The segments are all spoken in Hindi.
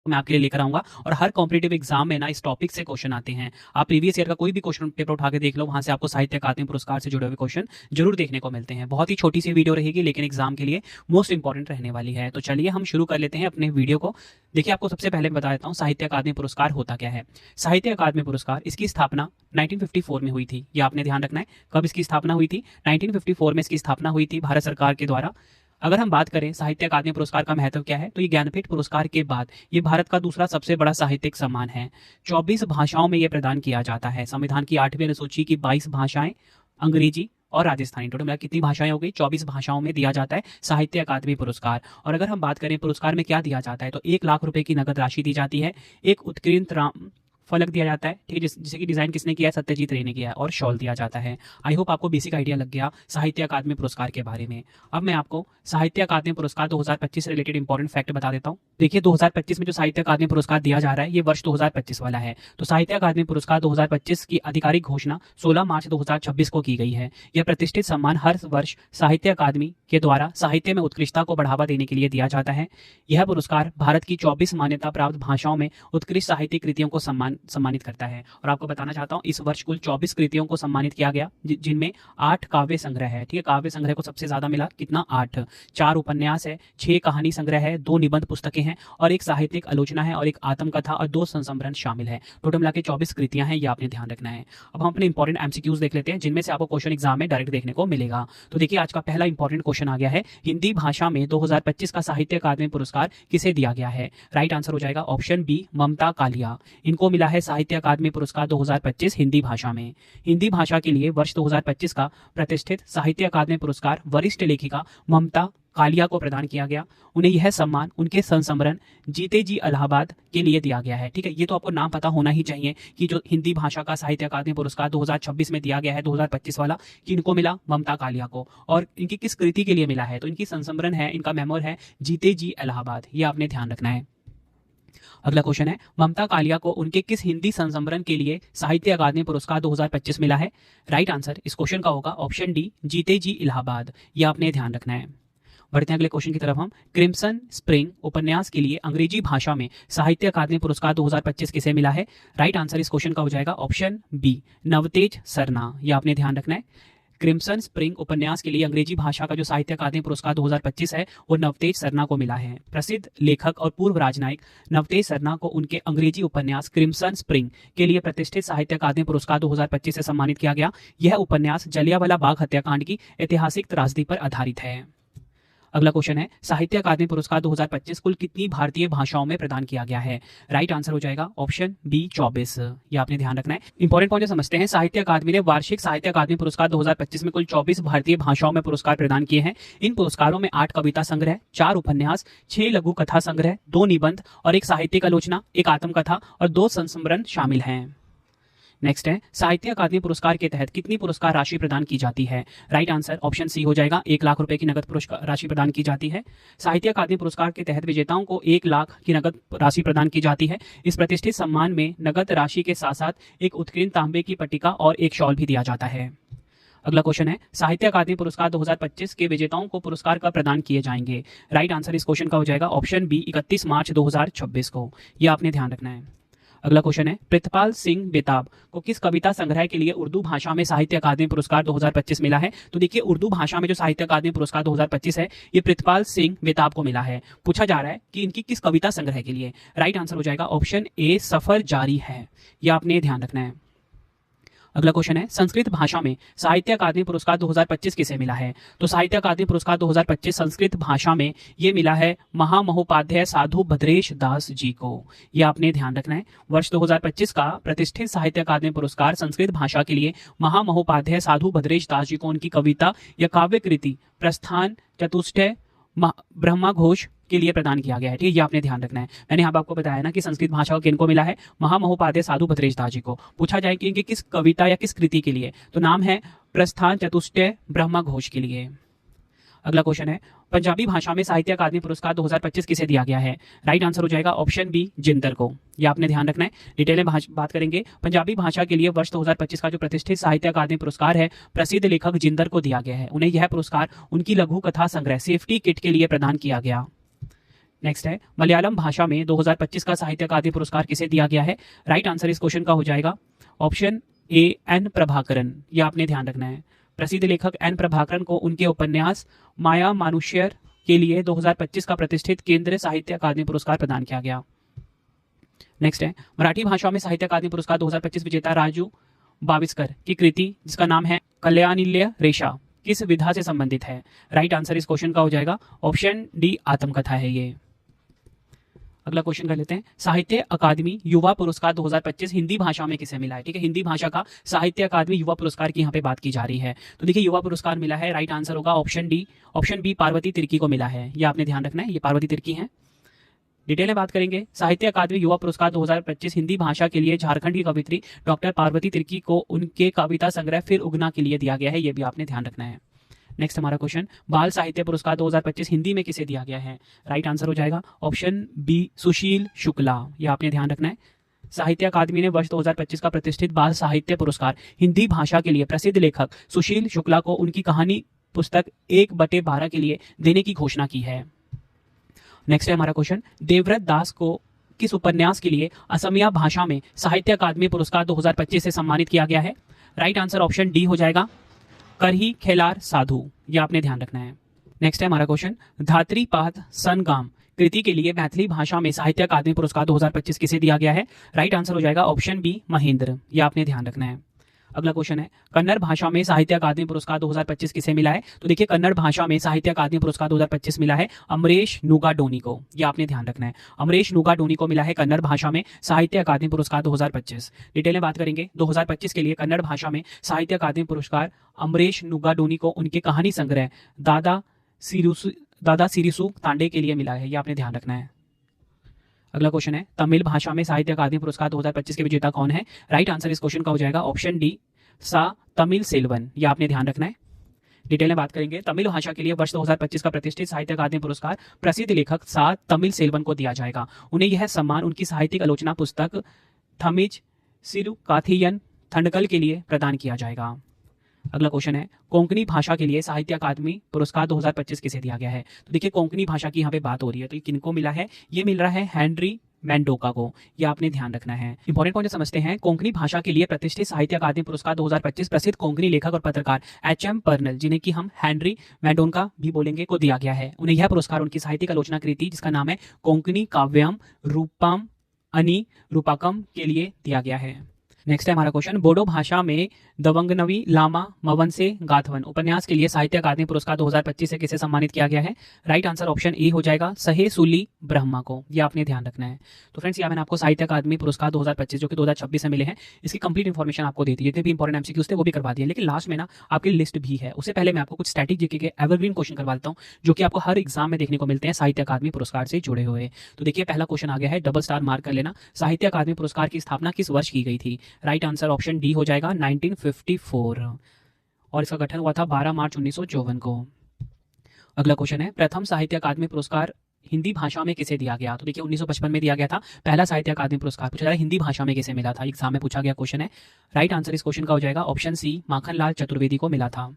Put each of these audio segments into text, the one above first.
मैं आपके लिए लेकर आऊंगा और हर कॉम्पिटिटिव एग्जाम में ना इस टॉपिक से क्वेश्चन आते हैं। आप प्रीवियस ईयर का कोई भी क्वेश्चन पेपर उठा के देख लो, वहां से आपको साहित्य अकादमी पुरस्कार से जुड़े हुए क्वेश्चन जरूर देखने को मिलते हैं। बहुत ही छोटी सी वीडियो रहेगी लेकिन एग्जाम के लिए मोस्ट इंपॉर्टेंट रहने वाली है। तो चलिए हम शुरू कर लेते हैं अपने वीडियो को। देखिए, आपको सबसे पहले बता देता हूँ साहित्य अकादमी पुरस्कार होता क्या है। साहित्य अकादमी पुरस्कार, इसकी स्थापना 1954 में हुई थी। ये आपने ध्यान रखना है, कब इसकी स्थापना हुई थी। 1954 में इसकी स्थापना हुई थी भारत सरकार के द्वारा। अगर हम बात करें साहित्य अकादमी पुरस्कार का महत्व क्या है, तो ये ज्ञानपीठ पुरस्कार के बाद ये भारत का दूसरा सबसे बड़ा साहित्यिक सम्मान है। 24 भाषाओं में ये प्रदान किया जाता है। संविधान की 8वीं अनुसूची की 22 भाषाएं, अंग्रेजी और राजस्थानी, टोटल मिला कितनी भाषाएं हो गई, 24 भाषाओं में दिया जाता है साहित्य अकादमी पुरस्कार। और अगर हम बात करें पुरस्कार में क्या दिया जाता है, तो 1 लाख रुपए की नगद राशि दी जाती है, एक उत्कीर्णत राम फलक दिया जाता है, ठीक है, जिसे की डिजाइन किसने किया है, सत्यजीत रे ने किया है, और शॉल दिया जाता है। आई होप आपको बेसिक आइडिया लग गया साहित्य अकादमी पुरस्कार के बारे में। अब मैं आपको साहित्य अकादमी पुरस्कार 2025 से रिलेटेड इंपॉर्टेंट फैक्ट बता देता हूँ। देखिए, 2025 में जो साहित्य अकादमी पुरस्कार दिया जा रहा है, ये वर्ष 2025 वाला है। तो साहित्य अकादमी पुरस्कार 2025 की आधिकारिक घोषणा 16 मार्च 2026 को की गई है। यह प्रतिष्ठित सम्मान हर वर्ष साहित्य अकादमी के द्वारा साहित्य में उत्कृष्टता को बढ़ावा देने के लिए दिया जाता है। यह पुरस्कार भारत की 24 मान्यता प्राप्त भाषाओं में उत्कृष्ट साहित्यिक कृतियों को सम्मानित करता है। और आपको बताना चाहता हूं, इस वर्ष कुल 24 कृतियों को सम्मानित किया गया, जिनमें 8 काव्य संग्रह है। ठीक है, काव्य संग्रह को सबसे ज्यादा मिला, कितना, 8। 4 उपन्यास है, 6 कहानी संग्रह है, 2 निबंध पुस्तकें हैं और एक साहित्यिक आलोचना है और एक आत्मकथा और 2 संस्मरण शामिल है। टोटल मिला के 24 कृतियां हैं, ये आपने ध्यान रखना है। अब हम अपने इंपॉर्टेंट एमसीक्यूज देख लेते हैं, जिनमें से आपको क्वेश्चन एग्जाम में डायरेक्ट देखने को मिलेगा। तो देखिए, आज का पहला इंपॉर्टेंट क्वेश्चन आ गया है, हिंदी भाषा में 2025 का साहित्य अकादमी पुरस्कार किसे दिया गया है। राइट आंसर हो जाएगा ऑप्शन बी, ममता कालिया। इनको मिला है साहित्य अकादमी पुरस्कार 2025 हिंदी भाषा में। हिंदी भाषा के लिए वर्ष 2025 का प्रतिष्ठित साहित्य अकादमी पुरस्कार वरिष्ठ लेखिका ममता कालिया को प्रदान किया गया। उन्हें यह सम्मान उनके संस्मरण जीते जी इलाहाबाद के लिए दिया गया है। ठीक है, ये तो आपको नाम पता होना ही चाहिए कि जो हिंदी भाषा का साहित्य अकादमी पुरस्कार 2026 में दिया गया है, 2025 वाला, कि इनको मिला ममता कालिया को, और इनकी किस कृति के लिए मिला है, तो इनकी संस्मरण है, इनका मेमोर है जीते जी इलाहाबाद। ये आपने ध्यान रखना है। अगला क्वेश्चन है, ममता कालिया को उनके किस हिंदी संस्मरण के लिए साहित्य अकादमी पुरस्कार 2025 मिला है। राइट आंसर इस क्वेश्चन का होगा ऑप्शन डी, जीते जी इलाहाबाद। यह आपने ध्यान रखना है। बढ़ते हैं अगले क्वेश्चन की तरफ हम। क्रिम्सन स्प्रिंग उपन्यास के लिए अंग्रेजी भाषा में साहित्य अकादमी पुरस्कार 2025 किसे मिला है। राइट आंसर इस क्वेश्चन का हो जाएगा ऑप्शन बी, नवतेज सरना। यह आपने ध्यान रखना है। क्रिम्सन स्प्रिंग उपन्यास के लिए अंग्रेजी भाषा का जो साहित्य अकादमी पुरस्कार 2025 है, वो नवतेज सरना को मिला है। प्रसिद्ध लेखक और पूर्व राजनयिक नवतेज सरना को उनके अंग्रेजी उपन्यास क्रिम्सन स्प्रिंग के लिए प्रतिष्ठित साहित्य अकादमी पुरस्कार 2025 से सम्मानित किया गया। यह उपन्यास जलियांवाला बाग हत्याकांड की ऐतिहासिक त्रासदी पर आधारित है। अगला क्वेश्चन है, साहित्य अकादमी पुरस्कार 2025 कुल कितनी भारतीय भाषाओं में प्रदान किया गया है। राइट आंसर हो जाएगा ऑप्शन बी, 24। ये आपने ध्यान रखना है। इंपॉर्टेंट पॉइंट समझते हैं। साहित्य अकादमी ने वार्षिक साहित्य अकादमी पुरस्कार 2025 में कुल 24 भारतीय भाषाओं में पुरस्कार प्रदान किए हैं। इन पुरस्कारों में 8 कविता संग्रह, 4 उपन्यास, 6 लघु कथा संग्रह, 2 निबंध और एक साहित्यिक आलोचना, एक आत्मकथा और 2 संस्मरण शामिल हैं। नेक्स्ट है, साहित्य अकादमी पुरस्कार के तहत कितनी पुरस्कार राशि प्रदान की जाती है। राइट आंसर ऑप्शन सी हो जाएगा, 1 लाख रुपए की नगद पुरस्कार राशि प्रदान की जाती है। साहित्य अकादमी पुरस्कार के तहत विजेताओं को 1 लाख की नगद राशि प्रदान की जाती है। इस प्रतिष्ठित सम्मान में नगद राशि के साथ साथ एक उत्कीर्ण तांबे की पट्टिका और एक शॉल भी दिया जाता है। अगला क्वेश्चन है, साहित्य अकादमी पुरस्कार 2025 के विजेताओं को पुरस्कार कब प्रदान किए जाएंगे। राइट आंसर इस क्वेश्चन का हो जाएगा ऑप्शन बी, 31 मार्च 2026 को। यह आपने ध्यान रखना है। अगला क्वेश्चन है, प्रितपाल सिंह बेताब को किस कविता संग्रह के लिए उर्दू भाषा में साहित्य अकादमी पुरस्कार 2025 मिला है। तो देखिए, उर्दू भाषा में जो साहित्य अकादमी पुरस्कार 2025 है, ये प्रितपाल सिंह बेताब को मिला है। पूछा जा रहा है कि इनकी किस कविता संग्रह के लिए। राइट आंसर हो जाएगा ऑप्शन ए, सफर जारी है। यह आपने ध्यान रखना है। अगला क्वेश्चन है, संस्कृत भाषा में साहित्य अकादमी पुरस्कार 2025 किसे मिला है। तो साहित्य अकादमी पुरस्कार 2025 संस्कृत भाषा में ये मिला है महामहोपाध्याय साधु भद्रेश दास जी को। यह आपने ध्यान रखना है। वर्ष 2025 का प्रतिष्ठित साहित्य अकादमी पुरस्कार संस्कृत भाषा के लिए महामहोपाध्याय साधु भद्रेश दास जी को उनकी कविता या काव्य कृति प्रस्थान चतुष्टय ब्रह्मघोष के लिए प्रदान किया गया है। ठीक है, ये आपने ध्यान रखना है। मैंने यहाँ आपको बताया ना कि संस्कृत भाषा को किनको मिला है, महामहोपाध्याय साधु भद्रेश दास जी को। पूछा जाए कि इनकी किस कविता या किस कृति के लिए, तो नाम है प्रस्थान चतुष्टय ब्रह्मघोष के लिए। अगला क्वेश्चन है, पंजाबी भाषा में साहित्य अकादमी पुरस्कार 2025 किसे दिया गया है। राइट आंसर हो जाएगा ऑप्शन बी, जिंदर को। यह आपने ध्यान रखना है। डिटेल में बात करेंगे। पंजाबी भाषा के लिए वर्ष 2025 का जो प्रतिष्ठित साहित्य अकादमी पुरस्कार है, प्रसिद्ध लेखक जिंदर को दिया गया है। उन्हें यह पुरस्कार उनकी लघु कथा संग्रह सेफ्टी किट के लिए प्रदान किया गया। नेक्स्ट है, मलयालम भाषा में 2025 का साहित्य अकादमी पुरस्कार किसे दिया गया है? राइट आंसर इस क्वेश्चन का हो जाएगा ऑप्शन ए एन प्रभाकरन। ये आपने ध्यान रखना है। प्रसिद्ध लेखक एन प्रभाकरन को उनके उपन्यास माया मानुष्यर के लिए 2025 का प्रतिष्ठित केंद्रीय साहित्य अकादमी पुरस्कार प्रदान किया गया। नेक्स्ट है, मराठी भाषा में साहित्य अकादमी पुरस्कार 2025 विजेता राजू बाविस्कर की कृति जिसका नाम है कल्याणिल्य रेशा किस विधा से संबंधित है? राइट आंसर इस क्वेश्चन का हो जाएगा ऑप्शन डी आत्मकथा है ये। अगला क्वेश्चन कर लेते हैं, साहित्य अकादमी युवा पुरस्कार 2025 हिंदी भाषा में किसे मिला है? ठीक है, हिंदी भाषा का साहित्य अकादमी युवा पुरस्कार की यहाँ पे बात की जा रही है। तो देखिए युवा पुरस्कार मिला है, राइट आंसर होगा option D. Option B Parvati Tirkey को मिला है, ये आपने ध्यान रखना है, ये पार्वती तिर्की है। डिटेल में बात करेंगे, साहित्य अकादमी युवा पुरस्कार 2025 हिंदी भाषा के लिए झारखंड की कवित्री डॉक्टर पार्वती तिर्की को उनके कविता संग्रह फिर उगना के लिए दिया गया है, ये भी आपने ध्यान रखना है। नेक्स्ट हमारा क्वेश्चन, बाल साहित्य पुरस्कार 2025 हिंदी में किसे दिया गया है? राइट आंसर हो जाएगा ऑप्शन बी सुशील शुक्ला, ये आपने ध्यान रखना है। साहित्य अकादमी ने वर्ष 2025 का प्रतिष्ठित बाल साहित्य पुरस्कार हिंदी भाषा के लिए प्रसिद्ध लेखक सुशील शुक्ला को उनकी कहानी पुस्तक 1/12 के लिए देने की घोषणा की है। नेक्स्ट है हमारा क्वेश्चन, देवव्रत दास को किस उपन्यास के लिए असमिया भाषा में साहित्य अकादमी पुरस्कार 2025 से सम्मानित किया गया है? राइट आंसर ऑप्शन डी हो जाएगा करही खेलार साधु, ये आपने ध्यान रखना है। नेक्स्ट है हमारा क्वेश्चन, धात्रीपात सनगाम कृति के लिए मैथिली भाषा में साहित्य अकादमी पुरस्कार 2025 किसे दिया गया है? राइट आंसर हो जाएगा ऑप्शन बी महेंद्र, ये आपने ध्यान रखना है। अगला क्वेश्चन है, कन्नड़ भाषा में साहित्य अकादमी पुरस्कार 2025 किसे मिला है? तो देखिए कन्नड़ भाषा में साहित्य अकादमी पुरस्कार 2025 मिला है अमरेश नुगाडोनी को, ये आपने ध्यान रखना है। अमरेश नुगाडोनी को मिला है कन्नड़ भाषा में साहित्य अकादमी पुरस्कार 2025। डिटेल में बात करेंगे, 2025 के लिए कन्नड़ भाषा में साहित्य अकादमी पुरस्कार अमरेश नुगाडोनी को उनके कहानी संग्रह दादा सिरिसु तांडे के लिए मिला है, ये आपने ध्यान रखना है। अगला क्वेश्चन है, तमिल भाषा में साहित्य अकादमी पुरस्कार 2025 के विजेता कौन है? राइट आंसर इस क्वेश्चन का हो जाएगा ऑप्शन डी सा तमिल सेल्वन, ये आपने ध्यान रखना है। डिटेल में बात करेंगे, तमिल भाषा के लिए वर्ष 2025 का प्रतिष्ठित साहित्य अकादमी पुरस्कार प्रसिद्ध लेखक सा तमिल सेल्वन को दिया जाएगा। उन्हें यह सम्मान उनकी साहित्यिक आलोचना पुस्तक थमिज सिरुकाथियन थंडकल के लिए प्रदान किया जाएगा। अगला क्वेश्चन है, कोंकणी भाषा के लिए साहित्य अकादमी पुरस्कार 2025 किसे दिया गया है? तो देखिए कोंकणी भाषा की यहाँ पे बात हो रही है, तो ये किनको मिला है? ये मिल रहा है हेनरी मेंडोका को, ये आपने ध्यान रखना है। इंपॉर्टेंट पॉइंट समझते हैं, कोंकणी भाषा के लिए प्रतिष्ठित साहित्य अकादमी पुरस्कार 2025 प्रसिद्ध कोंकणी लेखक और पत्रकार एच.एम. पर्नल, जिन्हें कि हम हेनरी मेंडोका भी बोलेंगे, को दिया गया है। उन्हें यह पुरस्कार उनकी साहित्यिक आलोचना कृति जिसका नाम है कोंकणी काव्यम रूपम अनि रूपकम के लिए दिया गया है। नेक्स्ट है हमारा क्वेश्चन, बोडो भाषा में दवंगनवी लामा मवनसे गाथवन उपन्यास के लिए साहित्य अकादमी पुरस्कार 2025 से किसे सम्मानित किया गया है? राइट आंसर ऑप्शन ए हो जाएगा सहे सुली ब्रह्मा को, ये आपने ध्यान रखना है। तो फ्रेंड्स यहाँ मैंने आपको साहित्य अकादमी पुरस्कार 2025 जो कि 2026 से मिले हैं इसकी कंप्लीट इन्फॉर्मेशन आपको दी थी, जितने भी इंपॉर्टेंट एमसीक्यूज थे वो भी करवा दिए, लेकिन लास्ट में ना आपकी लिस्ट भी है। उससे पहले मैं आपको कुछ स्टैटिक जीके के एवरग्रीन क्वेश्चन करवा देता हूँ जो कि आपको हर एग्जाम में देखने को मिलते हैं साहित्य अकादमी पुरस्कार से जुड़े हुए। तो देखिए पहला क्वेश्चन आ गया है, डबल स्टार मार्क कर लेना, साहित्य अकादमी पुरस्कार की स्थापना किस वर्ष की गई थी? राइट आंसर ऑप्शन डी हो जाएगा 1954 और इसका गठन हुआ था 12 मार्च 1954 को। अगला क्वेश्चन है, प्रथम साहित्य अकादमी पुरस्कार हिंदी भाषा में किसे दिया गया? तो देखिए 1955 में दिया गया था पहला साहित्य अकादमी पुरस्कार। पूछा जा रहा है हिंदी भाषा में किसे मिला था, एग्जाम में पूछा गया क्वेश्चन है। राइट आंसर इस क्वेश्चन का हो जाएगा ऑप्शन सी माखनलाल चतुर्वेदी को मिला था।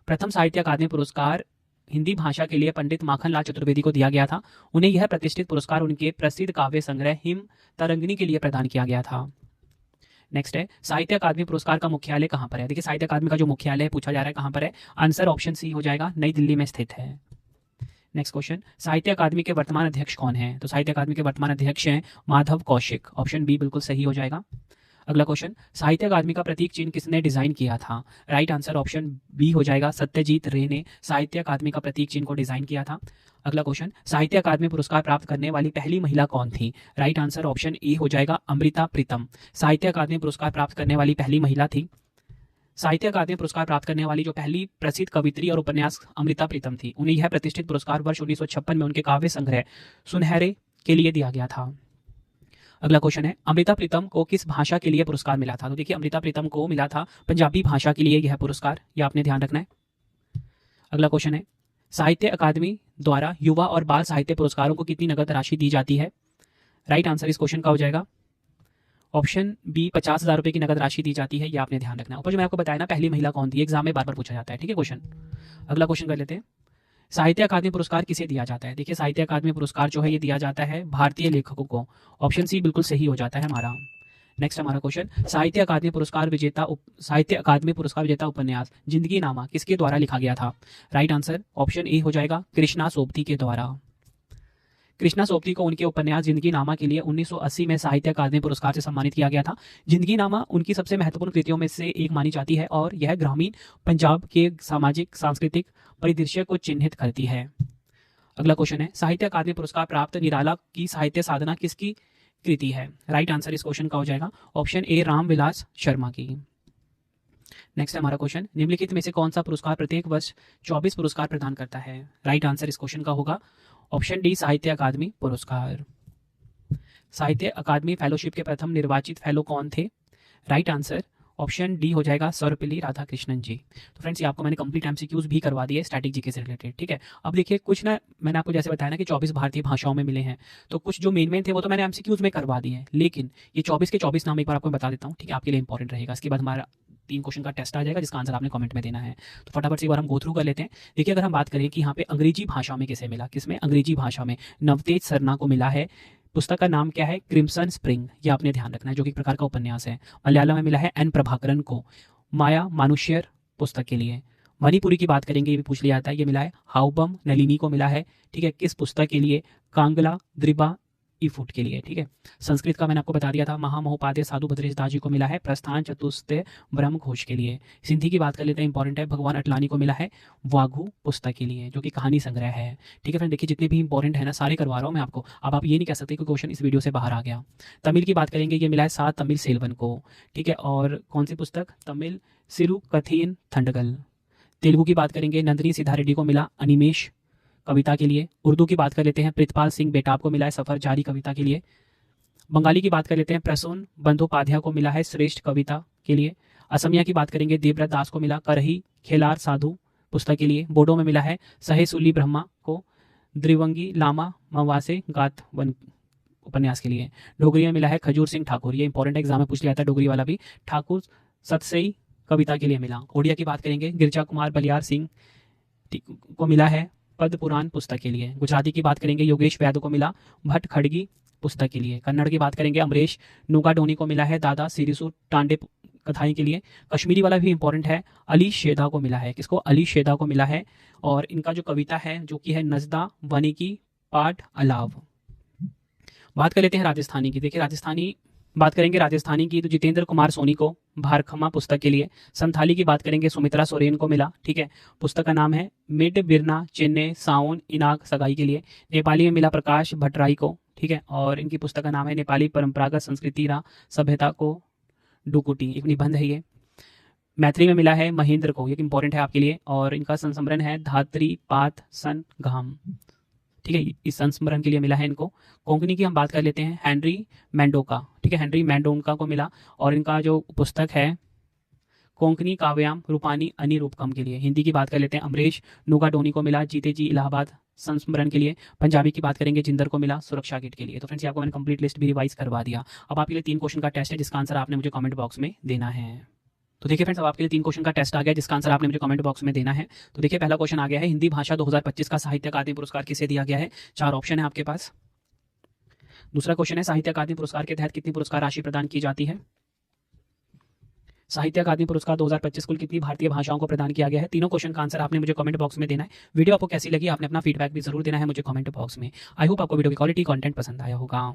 प्रथम साहित्य अकादमी पुरस्कार हिंदी भाषा के लिए पंडित माखनलाल चतुर्वेदी को दिया गया था। उन्हें यह प्रतिष्ठित पुरस्कार उनके प्रसिद्ध काव्य संग्रह हिम तरंगिणी के लिए प्रदान किया गया था। नेक्स्ट है, साहित्य अकादमी पुरस्कार का मुख्यालय कहां पर है? देखिए साहित्य अकादमी का जो मुख्यालय पूछा जा रहा है कहां पर है? आंसर ऑप्शन सी हो जाएगा नई दिल्ली में स्थित है। नेक्स्ट क्वेश्चन, साहित्य अकादमी के वर्तमान अध्यक्ष कौन है? तो साहित्य अकादमी के वर्तमान अध्यक्ष हैं माधव कौशिक, ऑप्शन बी बिल्कुल सही हो जाएगा। अगला क्वेश्चन, साहित्य अकादमी का प्रतीक चिन्ह किसने डिजाइन किया था? राइट आंसर ऑप्शन बी हो जाएगा सत्यजीत रे ने साहित्य अकादमी का प्रतीक चिन्ह को डिजाइन किया था। अगला क्वेश्चन, साहित्य अकादमी पुरस्कार प्राप्त करने वाली पहली महिला कौन थी? राइट आंसर ऑप्शन ए हो जाएगा अमृता प्रीतम, साहित्य अकादमी पुरस्कार प्राप्त करने वाली पहली महिला थी। साहित्य अकादमी पुरस्कार प्राप्त करने वाली जो पहली प्रसिद्ध कवित्री और उपन्यास अमृता प्रीतम थी, उन्हें यह प्रतिष्ठित पुरस्कार वर्ष 1956 में उनके काव्य संग्रह सुनहरे के लिए दिया गया था। अगला क्वेश्चन है, अमृता प्रीतम को किस भाषा के लिए पुरस्कार मिला था? तो देखिए अमृता प्रीतम को मिला था पंजाबी भाषा के लिए यह पुरस्कार, यह आपने ध्यान रखना है। अगला क्वेश्चन है, साहित्य अकादमी द्वारा युवा और बाल साहित्य पुरस्कारों को कितनी नगद राशि दी जाती है? राइट आंसर इस क्वेश्चन का हो जाएगा ऑप्शन बी 50,000 रुपए की नगद राशि दी जाती है, यह आपने ध्यान रखना है। ऊपर जो मैं आपको बताया ना पहली महिला कौन थी, एग्जाम में बार बार पूछा जाता है, ठीक है क्वेश्चन। अगला क्वेश्चन कर लेते हैं, साहित्य अकादमी पुरस्कार किसे दिया जाता है? देखिए साहित्य अकादमी पुरस्कार जो है ये दिया जाता है भारतीय लेखकों को। ऑप्शन सी बिल्कुल सही हो जाता है हमारा। नेक्स्ट हमारा क्वेश्चन, साहित्य अकादमी पुरस्कार विजेता उपन्यास जिंदगी नामा किसके द्वारा लिखा गया था? राइट आंसर ऑप्शन ए हो जाएगा कृष्णा सोबती के द्वारा। कृष्णा सोबती को उनके उपन्यास जिंदगी नामा के लिए 1980 में साहित्य अकादमी पुरस्कार से सम्मानित किया गया था। जिंदगी नामा उनकी सबसे महत्वपूर्ण कृतियों में से एक मानी जाती है और यह ग्रामीण पंजाब के सामाजिक सांस्कृतिक परिदृश्य को चिन्हित करती है। अगला क्वेश्चन है, साहित्य अकादमी पुरस्कार प्राप्त निराला की साहित्य साधना किसकी कृति है? राइट आंसर इस क्वेश्चन का हो जाएगा ऑप्शन ए रामविलास शर्मा की। नेक्स्ट हमारा क्वेश्चन, निम्नलिखित में से कौन सा पुरस्कार प्रत्येक वर्ष 24 पुरस्कार प्रदान करता है? राइट आंसर इस क्वेश्चन का होगा ऑप्शन डी साहित्य अकादमी पुरस्कार। साहित्य अकादमी फेलोशिप के प्रथम निर्वाचित फेलो कौन थे? राइट आंसर ऑप्शन डी हो जाएगा सर्वपल्ली राधाकृष्णन जी। तो फ्रेंड्स ये आपको मैंने कंप्लीट एमसीक्यूज भी करवा दिए स्टैटिक जीके से रिलेटेड, ठीक है। अब देखिए कुछ ना मैंने आपको जैसे बताया ना कि 24 भारतीय भाषाओं में मिले हैं, तो कुछ जो मेन थे वो तो मैंने एमसीक्यूज में करवा दिए हैं, लेकिन ये 24 के 24 नाम एक बार आपको बता देता हूँ, ठीक है, आपके लिए इंपॉर्टेंट रहेगा। इसके बाद हमारा 3 क्वेश्चन का टेस्ट आ जाएगा जिसका आंसर आपने कमेंट में देना है। तो फटाफट से एक बार हम गो थ्रू कर लेते हैं। देखिए अगर हम बात करें कि यहाँ पे अंग्रेजी भाषा में किसे मिला, किसमें? अंग्रेजी भाषा में नवतेज सरना को मिला है। पुस्तक का नाम क्या है? क्रिम्सन स्प्रिंग, ये आपने ध्यान रखना है, जो कि एक प्रकार का उपन्यास है। मलयालम में मिला है एन प्रभाकरन को माया मानुष्यर पुस्तक के लिए। मणिपुरी की बात करेंगे, ये भी पूछ लिया जाता है, ये मिला है हाउबम नलिनी को मिला है, ठीक है, किस पुस्तक के लिए? कांगला द्रिबा ईफुट के लिए, ठीक है। संस्कृत का मैंने आपको बता दिया था, महामहोपाध्याय साधु भद्रेश दास जी को मिला है प्रस्थान चतुस्ते ब्रह्म घोष के लिए। सिंधी की बात कर लेते हैं, इंपॉर्टेंट है, भगवान अटलानी को मिला है वाघू पुस्तक के लिए, जो कि कहानी संग्रह है, ठीक है फ्रेंड। देखिए जितने भी इंपॉर्टेंट है ना सारे करवा रहा हूँ मैं आपको। अब आप ये नहीं कह सकते कि क्वेश्चन इस वीडियो से बाहर आ गया। तमिल की बात करेंगे, ये मिला है सा तमिल सेल्वन को, ठीक है। और कौन सी पुस्तक? तमिल सिरु कथीन थंडगल। तेलुगु की बात करेंगे, नंदिनी सिद्धा रेड्डी को मिला अनिमेश कविता के लिए। उर्दू की बात कर लेते हैं, प्रितपाल सिंह बेटाब को मिला है सफर जारी कविता के लिए। बंगाली की बात कर लेते हैं, प्रसून बंदोपाध्याय को मिला है श्रेष्ठ कविता के लिए। असमिया की बात करेंगे, देवव्रत दास को मिला करही खेलार साधु पुस्तक के लिए। बोडो में मिला है सहेसुली ब्रह्मा को द्रिवंगी लामा मवासे गात वन उपन्यास के लिए। डोगरी में मिला है खजूर सिंह ठाकुर, ये इंपॉर्टेंट एग्जाम में पूछ लिया था डोगरी वाला भी, ठाकुर सतसई कविता के लिए मिला। ओडिया की बात करेंगे, गिरजा कुमार बलियार सिंह को मिला है पद्म पुराण पुस्तक के लिए। गुजराती की बात करेंगे, योगेश वैद्य को मिला भट्ट खड़गी पुस्तक के लिए। कन्नड़ की बात करेंगे, अमरीश नुगाडोनी को मिला है दादा सिरिसु टांडे कथाएं के लिए। कश्मीरी वाला भी इंपॉर्टेंट है, अली शेदा को मिला है, किसको? अली शेदा को मिला है, और इनका जो कविता है जो कि है नजदा वनी की पाठ अलाव। बात कर लेते हैं राजस्थानी की। देखिए राजस्थानी बात करेंगे, राजस्थानी की तो जितेंद्र कुमार सोनी को भारखमा पुस्तक के लिए। संथाली की बात करेंगे, सुमित्रा सोरेन को मिला, ठीक है, पुस्तक का नाम है मिड बिरना चेन्नई साउन इनाग सगाई के लिए। नेपाली में मिला प्रकाश भट्टराई को, ठीक है, और इनकी पुस्तक का नाम है नेपाली परंपरागत संस्कृति रा सभ्यता को डुकुटी, एक निबंध है ये। मैत्री में मिला है महेंद्र को, ये इंपॉर्टेंट है आपके लिए, और इनका संस्मरण है धात्री पात सन घाम, ठीक है, इस संस्मरण के लिए मिला है इनको। कोंकणी की हम बात कर लेते हैं, हेनरी मेंडोका, ठीक है, हेनरी मेंडोका को मिला, और इनका जो पुस्तक है कोंकणी काव्याम रूपानी अनिरूपकम के लिए। हिंदी की बात कर लेते हैं, अमरीश नुगाडोनी को मिला जीते जी इलाहाबाद संस्मरण के लिए। पंजाबी की बात करेंगे, जिंदर को मिला सुरक्षा किट के लिए। तो फ्रेंड्स ये आपको मैंने कंप्लीट लिस्ट भी रिवाइज करवा दिया। अब आपके लिए 3 क्वेश्चन का टेस्ट है जिसका आंसर आपने मुझे कमेंट बॉक्स में देना है। तो देखिए फ्रेंड्स अब आपके लिए 3 क्वेश्चन का टेस्ट आ गया जिसका आंसर आपने मुझे कमेंट बॉक्स में देना है। तो देखिए पहला क्वेश्चन आ गया है, हिंदी भाषा 2025 का साहित्य अकादमी पुरस्कार किसे दिया गया है? 4 ऑप्शन है आपके पास। दूसरा क्वेश्चन है, साहित्य अकादमी पुरस्कार के तहत कितनी पुरस्कार राशि प्रदान की जाती है? साहित्य अकादमी पुरस्कार 2025 कुल कितनी भारतीय भाषाओं को प्रदान किया गया है? तीनों क्वेश्चन का आंसर आपने मुझे कमेंट बॉक्स में देना है। वीडियो आपको कैसी लगी आपने अपना फीडबैक भी जरूर देना है मुझे कमेंट बॉक्स में। आई होप आपको वीडियो की क्वालिटी कंटेंट पसंद आया होगा।